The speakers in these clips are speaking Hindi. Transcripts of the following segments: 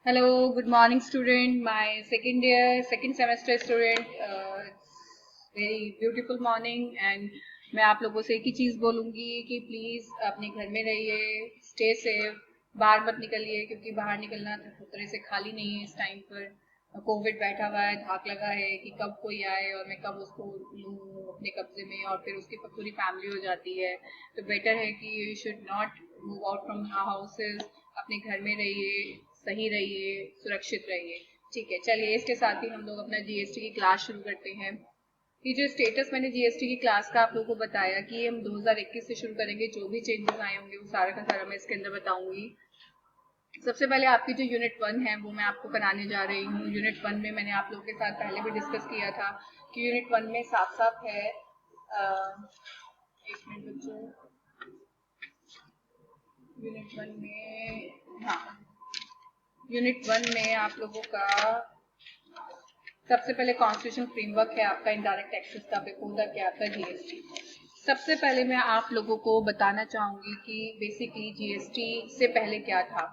Hello, good morning, student. My second year, second semester student. It's very beautiful morning and मैं आप लोगों से एक ही चीज़ बोलूँगी कि प्लीज़ अपने घर में रहिए, स्टे सेफ, बाहर मत निकलिए क्योंकि बाहर निकलना खतरे से खाली नहीं है इस टाइम पर। कोविड बैठा हुआ है, धाक लगा है कि कब कोई आए और मैं कब उसको लूँ अपने कब्जे में और फिर उसकी पूरी फैमिली हो जाती है। तो बेटर है कि you should not move out from houses, अपने घर में रहिए, सही रहिए, सुरक्षित रहिए। ठीक है, चलिए इसके साथ ही हम लोग अपना जीएसटी की क्लास शुरू करते हैं। ये जो स्टेटस मैंने जीएसटी की क्लास का आप लोगों को बताया कि हम 2021 से शुरू करेंगे, जो भी चेंजेस आए होंगे वो सारा का सारा मैं इसके अंदर बताऊंगी। सबसे पहले आपकी जो यूनिट 1 है वो मैं आपको कराने जा रही हूँ। यूनिट 1 में मैंने आप लोगों के साथ पहले भी डिस्कस किया था कि यूनिट 1 में साफ साफ है एक मिनट बच्चों, यूनिट 1 में, हाँ, यूनिट 1 में आप लोगों का सबसे पहले कॉन्स्टिट्यूशन फ्रेमवर्क है आपका, इनडायरेक्ट टैक्सेस का, बिफोर क्या आपका जीएसटी। सबसे पहले मैं आप लोगों को बताना चाहूंगी कि बेसिकली जीएसटी से पहले क्या था,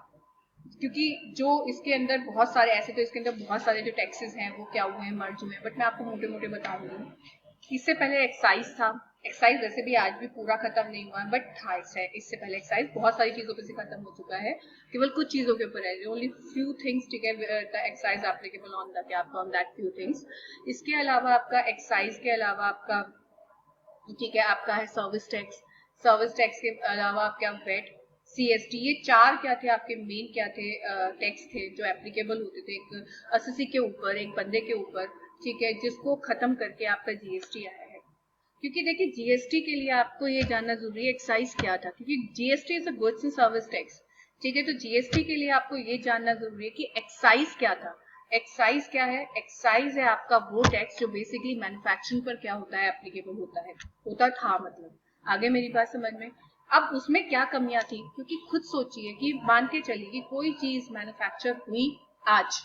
क्योंकि जो इसके अंदर बहुत सारे ऐसे, तो इसके अंदर बहुत सारे जो टैक्सेस हैं वो क्या हुए हैं, मर्ज हुए हैं, बट मैं आपको मोटे मोटे बताऊंगी। इससे पहले एक्साइज था। एक्साइज वैसे भी आज भी पूरा खत्म नहीं हुआ है, बट था इससे पहले एक्साइज बहुत सारी चीजों पे से खत्म हो चुका है, केवल कुछ चीजों के ऊपर है, ओनली फ्यू थिंग्स, ठीक है, the excise applicable on the क्या ऑन दैट फ्यू थिंग्स। इसके अलावा आपका एक्साइज के अलावा आपका, ठीक है, आपका है सर्विस टैक्स। सर्विस टैक्स के अलावा आपका वेट, सीएसटी, ये चार क्या थे आपके मेन, क्या थे टैक्स थे जो एप्लीकेबल होते थे एक एसएससी के ऊपर, एक बंदे के ऊपर, ठीक है, जिसको खत्म करके आपका जीएसटी आया है। क्योंकि देखिए जीएसटी के लिए आपको ये जानना जरूरी है एक्साइज क्या था, क्योंकि GST is a goods and service tax. ठीक है, तो जीएसटी के लिए आपको ये जानना जरूरी है कि एक्साइज क्या था। एक्साइज क्या है? एक्साइज है आपका वो टैक्स जो बेसिकली मैन्युफैक्चरिंग पर क्या होता है, एप्लीकेबल होता है, होता था मतलब। आगे मेरी बात समझ में? अब उसमें क्या कमियां थी, क्योंकि खुद सोचिए कि मान के चलिए कि कोई चीज मैन्युफैक्चर हुई आज,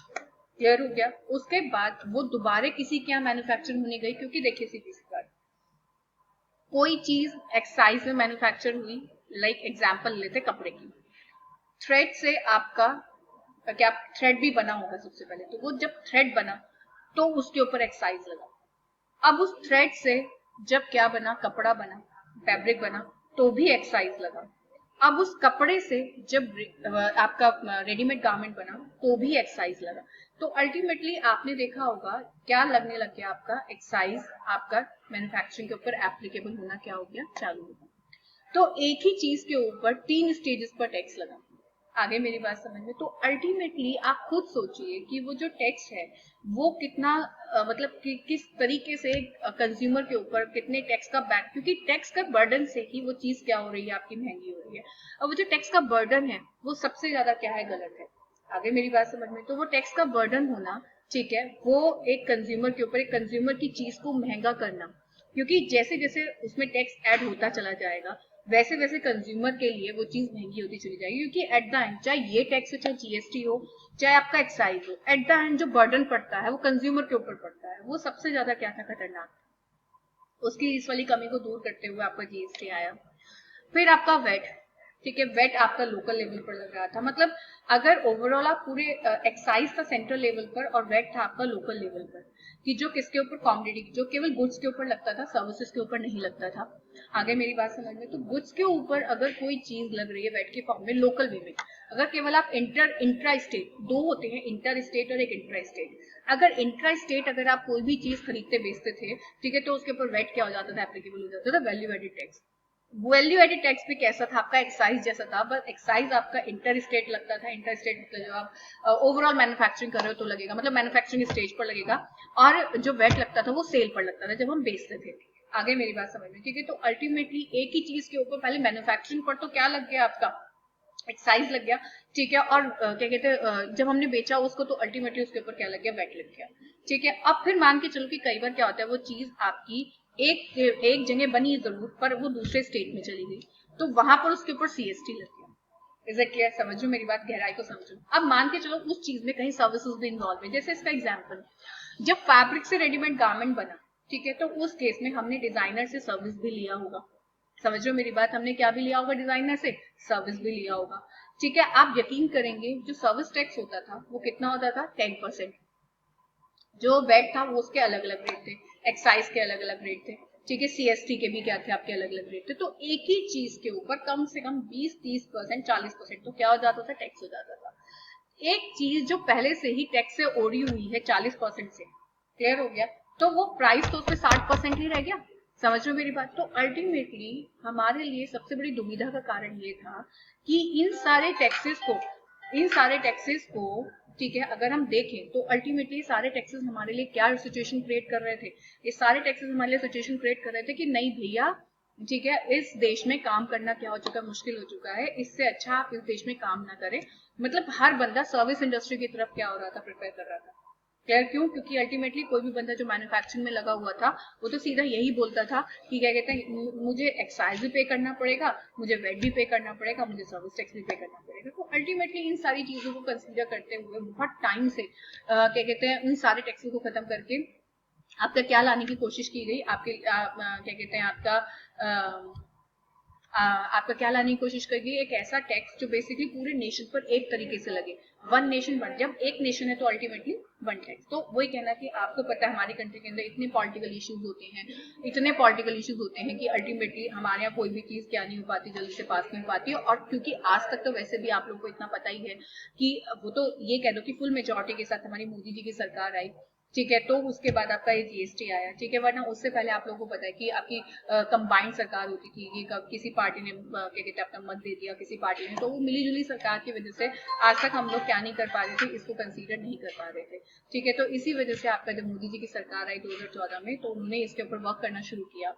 क्लियर हो गया, उसके बाद वो दोबारा किसी के यहाँ मैन्युफैक्चर होने गई, क्योंकि देखिए सीधी सी बात, कोई चीज एक्साइज में मैन्युफैक्चर हुई, लाइक एग्जांपल लेते कपड़े की, थ्रेड से आपका क्या थ्रेड भी बना होगा सबसे पहले, तो वो जब थ्रेड बना तो उसके ऊपर एक्साइज लगा। अब उस थ्रेड से जब क्या बना, कपड़ा बना, फैब्रिक बना, तो भी एक्साइज लगा। अब उस कपड़े से जब आपका रेडीमेड गारमेंट बना तो भी एक्साइज लगा। तो अल्टीमेटली आपने देखा होगा क्या लगने लग गया, आपका एक्साइज आपका मैन्युफैक्चरिंग के ऊपर एप्लीकेबल होना क्या हो गया, चालू हो गया। तो एक ही चीज के ऊपर तीन स्टेजेस पर टैक्स लगा। आगे मेरी बात समझ में? तो अल्टीमेटली आप खुद सोचिए कि वो जो टैक्स है वो कितना मतलब किस तरीके से कंज्यूमर के ऊपर कितने टैक्स का बैक, क्योंकि टैक्स का बर्डन से ही वो चीज क्या हो रही है, आपकी महंगी हो रही है। और वो जो टैक्स का बर्डन है वो सबसे ज्यादा क्या है, गलत है। आगे मेरी बात समझ में? तो वो टैक्स का बर्डन होना, ठीक है, वो एक कंज्यूमर के ऊपर, एक कंज्यूमर की चीज को महंगा करना, क्योंकि जैसे जैसे उसमें टैक्स ऐड होता चला जाएगा वैसे वैसे कंज्यूमर के लिए वो चीज महंगी होती चली जाएगी, क्योंकि एट द एंड चाहे ये टैक्स हो, चाहे जीएसटी हो, चाहे आपका एक्साइज हो, एट द एंड जो बर्डन पड़ता है वो कंज्यूमर के ऊपर पड़ता है। वो सबसे ज्यादा क्या था, खतरनाक। उसकी इस वाली कमी को दूर करते हुए आपका जीएसटी आया। फिर आपका वेट, ठीक है, वेट आपका लोकल लेवल पर लग रहा था, मतलब अगर ओवरऑल आप पूरे एक्साइज था सेंट्रल लेवल पर और वेट था आपका लोकल लेवल पर, कि जो किसके ऊपर, कॉमोडिटी, जो केवल गुड्स के ऊपर लगता था, सर्विसेज के ऊपर नहीं लगता था। आगे मेरी बात समझ में? तो गुड्स के ऊपर अगर कोई चीज लग रही है वेट के फॉर्म में लोकल वे में, अगर केवल आप इंट्रा स्टेट, दो होते हैं, इंटर स्टेट और एक इंट्रा स्टेट, अगर इंट्रा स्टेट अगर आप कोई भी चीज खरीदते बेचते थे, ठीक है, तो उसके ऊपर वेट क्या हो जाता था, एप्लीकेबल हो जाता था, value added tax. Value added tax भी कैसा था आपका, एक्साइज जैसा था, बस एक्साइज आपका इंटर स्टेट लगता था। इंटर स्टेट मतलब जब आप ओवरऑल मैन्युफैक्चरिंग कर रहे हो तो लगेगा, मतलब मैन्युफैक्चरिंग स्टेज पर लगेगा, और जो वेट लगता था वो सेल पर लगता था जब हम बेचते थे। आगे मेरी बात समझ में? ठीक है, तो अल्टीमेटली एक ही चीज के ऊपर पहले मैन्युफैक्चरिंग पर तो क्या लग गया आपका, एक्साइज लग गया, ठीक है, और क्या कहते हैं जब हमने बेचा उसको तो अल्टीमेटली उसके ऊपर क्या लग गया, वेट लग गया। ठीक है, अब फिर मान के चलो कि कई बार क्या होता है, वो चीज आपकी एक एक जगह बनी जरूर पर वो दूसरे स्टेट में चली गई, तो वहां पर उसके ऊपर सीएसटी लग गया। Is it clear? समझो मेरी बात, गहराई को समझो। अब मान के चलो उस चीज में कहीं सर्विसेज भी इन्वॉल्व है, जैसे इसका एग्जाम्पल, जब फैब्रिक से रेडीमेड गारमेंट बना, ठीक है, तो उस केस में हमने डिजाइनर से सर्विस भी लिया होगा, समझ रहे हो मेरी बात? हमने क्या भी लिया होगा डिजाइनर से, सर्विस भी लिया होगा। ठीक है, आप यकीन करेंगे जो सर्विस टैक्स होता था वो कितना होता था? 10%। जो वेट था वो उसके अलग अलग रेट थे, एक्साइज के अलग अलग रेट थे, ठीक है, सीएसटी के भी क्या थे आपके अलग अलग रेट थे। तो एक ही चीज के ऊपर कम से कम 20-30%, 40% तो क्या हो जाता था? टैक्स हो जाता था। एक चीज जो पहले से ही टैक्स से ओढ़ी हुई है 40% से, क्लियर हो गया, तो वो प्राइस तो उसमें 60% ही रह गया। समझ रहे हो मेरी बात? तो अल्टीमेटली हमारे लिए सबसे बड़ी दुविधा का कारण ये था कि इन सारे टैक्सेस को, ठीक है, अगर हम देखें तो अल्टीमेटली सारे टैक्सेस हमारे लिए क्या सिचुएशन क्रिएट कर रहे थे? ये सारे टैक्सेस हमारे लिए सिचुएशन क्रिएट कर रहे थे कि नहीं भैया, ठीक है, इस देश में काम करना क्या हो चुका है? मुश्किल हो चुका है, इससे अच्छा आप इस देश में काम ना करें। मतलब हर बंदा सर्विस इंडस्ट्री की तरफ क्या हो रहा था? प्रिपेयर कर रहा था। क्लियर? क्यों? क्योंकि अल्टीमेटली कोई भी बंदा जो मैन्युफैक्चरिंग में लगा हुआ था वो तो सीधा यही बोलता था कि क्या कहते हैं, मुझे एक्साइज भी पे करना पड़ेगा, मुझे वेट भी पे करना पड़ेगा, मुझे सर्विस टैक्स भी पे करना पड़ेगा। तो अल्टीमेटली इन सारी चीजों को कंसीडर करते हुए बहुत टाइम से क्या कहते हैं, उन सारे टैक्सेस को खत्म करके आपका क्या लाने की कोशिश की गई? क्या कहते हैं, आपका क्या लाने की कोशिश करेगी? एक ऐसा टैक्स जो बेसिकली पूरे नेशन पर एक तरीके से लगे, वन नेशन वन। जब एक नेशन है तो अल्टीमेटली वन टैक्स। तो वही कहना कि आपको पता है हमारी कंट्री के अंदर इतने पॉलिटिकल इश्यूज होते हैं कि अल्टीमेटली हमारे यहाँ कोई भी चीज क्या नहीं हो पाती, जल्दी से पास नहीं हो पाती है। और क्योंकि आज तक तो वैसे भी आप लोग को इतना पता ही है कि वो तो ये कह दो कि फुल मेजोरिटी के साथ हमारी मोदी जी की सरकार आई, ठीक है, तो उसके बाद आपका ये जीएसटी आया, ठीक है, वरना उससे पहले आप लोगों को पता है कि आपकी कंबाइंड सरकार होती थी। ये किसी पार्टी ने क्या कहते हैं अपना मत दे दिया किसी पार्टी ने, तो वो मिली जुली सरकार की वजह से आज तक हम लोग क्या नहीं कर पा रहे थे, इसको कंसीडर नहीं कर पा रहे थे, ठीक है। तो इसी वजह से आपका जब मोदी जी की सरकार आई 2014 में, तो उन्होंने इसके ऊपर वर्क करना शुरू किया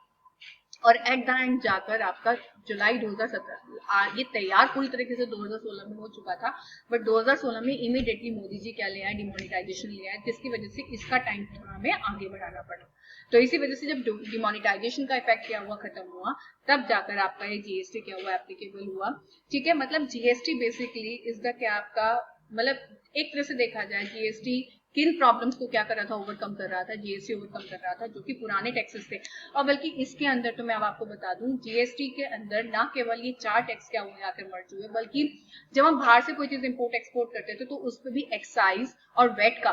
और एट द एंड जाकर आपका जुलाई 2017 ये तैयार पूरी तरीके से 2016 में हो चुका था, बट 2016 में इमीडिएटली मोदी जी क्या ले आए? डिमोनिटाइजेशन ले आए, जिसकी वजह से इसका टाइम थोड़ा हमें आगे बढ़ाना पड़ा। तो इसी वजह से जब डिमोनिटाइजेशन का इफेक्ट क्या हुआ, खत्म हुआ, तब जाकर आपका ये जीएसटी क्या हुआ? एप्लीकेबल हुआ, ठीक है। मतलब जीएसटी बेसिकली इज द क्या आपका, मतलब एक तरह से देखा जाए जीएसटी किन प्रॉब्लम्स को क्या कर रहा था? ओवरकम कर रहा था, जीएसटी ओवरकम कर रहा था, जो कि पुराने टैक्सेस थे। और बल्कि इसके अंदर तो मैं अब आपको बता दूं, जीएसटी के अंदर ना केवल ये 4 टैक्स क्या हुए आकर मर्ज हुए, बल्कि जब हम बाहर से कोई चीज इंपोर्ट एक्सपोर्ट करते थे तो उस पर भी एक्साइज और वेट का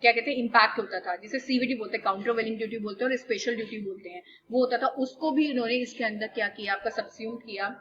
क्या कहते हैं इम्पैक्ट होता था, जिसे सीवीडी बोलते हैं, काउंटर वेलिंग ड्यूटी बोलते हैं और स्पेशल ड्यूटी बोलते हैं, वो होता था। उसको भी इन्होंने इसके अंदर क्या किया? आपका सब्स्यूम किया।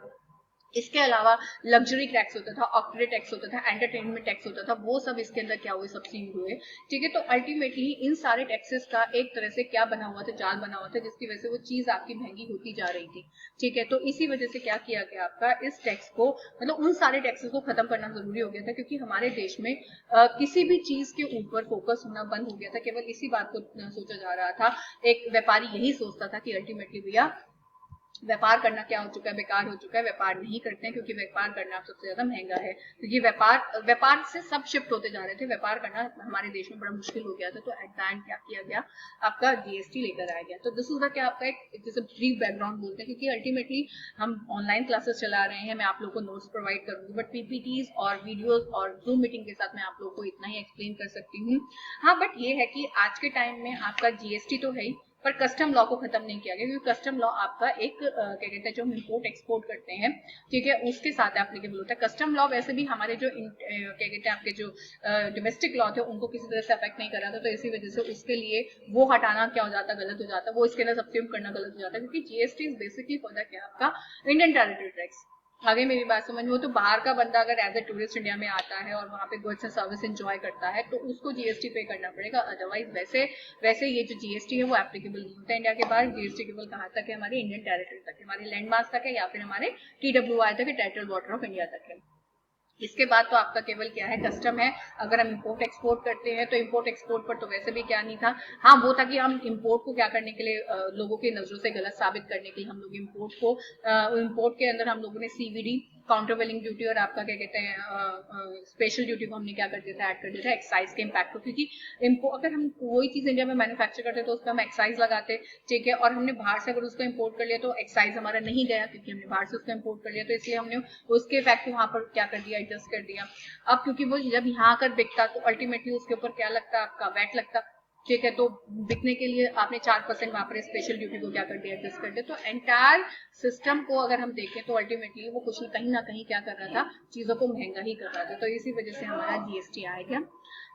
इसके अलावा लग्जरी टैक्स होता था, ऑक्ट्रे टैक्स होता था, एंटरटेनमेंट टैक्स होता था, वो सब इसके अंदर क्या हुए? सब्सिडी हुए, ठीक है। तो अल्टीमेटली इन सारे टैक्सेस का एक तरह से क्या बना हुआ था? जाल बना हुआ था, जिसकी वजह से वो चीज आपकी महंगी होती जा रही थी, ठीक है। तो इसी वजह से क्या किया गया? आपका इस टैक्स को, मतलब उन सारे टैक्सेस को खत्म करना जरूरी हो गया था, क्योंकि हमारे देश में किसी भी चीज के ऊपर फोकस होना बंद हो गया था। केवल इसी बात को सोचा जा रहा था, एक व्यापारी यही सोचता था कि अल्टीमेटली भैया व्यापार करना क्या हो चुका है? बेकार हो चुका है, व्यापार नहीं करते हैं, क्योंकि व्यापार करना सबसे ज्यादा महंगा है। क्योंकि व्यापार से सब शिफ्ट होते जा रहे थे, व्यापार करना हमारे देश में बड़ा मुश्किल हो गया था। तो एट द एंड क्या किया गया? आपका जीएसटी लेकर आया गया। तो दिस इज द क्या आपका एक जैसे ब्रीफ बैकग्राउंड बोलते हैं, क्योंकि अल्टीमेटली हम ऑनलाइन क्लासेस चला रहे हैं, मैं आप लोग को नोट्स प्रोवाइड करूंगी, बट पीपीटीज और वीडियोज और जूम मीटिंग के साथ मैं आप लोग को इतना ही एक्सप्लेन कर सकती हूँ। हाँ, बट ये है कि आज के टाइम में आपका जीएसटी तो है ही, पर कस्टम लॉ को खत्म नहीं किया गया, क्योंकि कस्टम लॉ आपका एक क्या कहते हैं, जो हम इम्पोर्ट एक्सपोर्ट करते हैं, ठीक है, उसके साथ एप्लीकेबल होता है। कस्टम लॉ वैसे भी हमारे जो क्या कहते हैं आपके जो डोमेस्टिक लॉ थे उनको किसी तरह से अफेक्ट नहीं कर रहा था, तो इसी वजह से उसके लिए वो हटाना क्या हो जाता? गलत हो जाता, वो इसके अंदर सब्स्यूम करना गलत हो जाता, क्योंकि GST is basically for the क्या आपका इंडियन टेरिटरी टैक्स। आगे मेरी बात समझ में हो? तो बाहर का बंदा अगर एज ए टूरिस्ट इंडिया में आता है और वहाँ पे गुड्स एंड सर्विस एंजॉय करता है, तो उसको जीएसटी पे करना पड़ेगा। अदरवाइज वैसे ये जो जीएसटी है वो एप्लीकेबल नहीं होता इंडिया के बाहर। जीएसटी केवल कहाँ तक है? हमारे इंडियन टेरिटरी तक है, हमारे लैंड मास तक है, या फिर हमारे TWI तक है, टेरिटोरियल वाटर ऑफ इंडिया तक है। इसके बाद तो आपका केवल क्या है? कस्टम है। अगर हम इंपोर्ट एक्सपोर्ट करते हैं तो इंपोर्ट एक्सपोर्ट पर तो वैसे भी क्या नहीं था, हाँ वो था कि हम इंपोर्ट को क्या करने के लिए, लोगों की नजरों से गलत साबित करने के लिए हम लोग इंपोर्ट के अंदर हम लोगों ने सीवीडी, काउंटर वेलिंग ड्यूटी और आपका क्या कहते हैं स्पेशल ड्यूटी को हमने क्या कर दिया था? ऐड कर दिया था एक्साइज के इम्पैक्ट को, क्योंकि अगर हम कोई चीज इंडिया में मैन्युफैक्चर करते तो उस पर हम एक्साइज लगाते, ठीक है, और हमने बाहर से अगर उसको इम्पोर्ट कर लिया तो एक्साइज हमारा नहीं गया, क्योंकि हमने बाहर से उसको इम्पोर्ट कर लिया, तो इसलिए हमने उसके इफेक्ट को वहां पर क्या कर दिया? एडजस्ट कर दिया। अब क्योंकि वो जब यहाँ आकर बिकता तो अल्टीमेटली उसके ऊपर क्या लगता? आपका वैट लगता, ठीक है, तो बिकने के लिए आपने 4% वहां पर स्पेशल ड्यूटी को क्या कर दिया, एडजस्ट कर दिया। तो एंटायर सिस्टम को अगर हम देखें तो अल्टीमेटली वो कुछ कहीं ना कहीं क्या कर रहा था, चीजों को महंगा ही कर रहा था। तो इसी वजह से हमारा जीएसटी आ गया।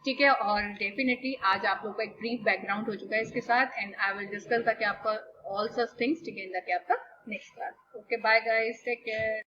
ठीक है, और डेफिनेटली आज आप लोग का एक ब्रीफ बैकग्राउंड हो चुका है इसके साथ, and I will discuss the आपका ऑल सच थिंग्स, ठीक है, इन द आपका next class. Okay, bye guys, take care.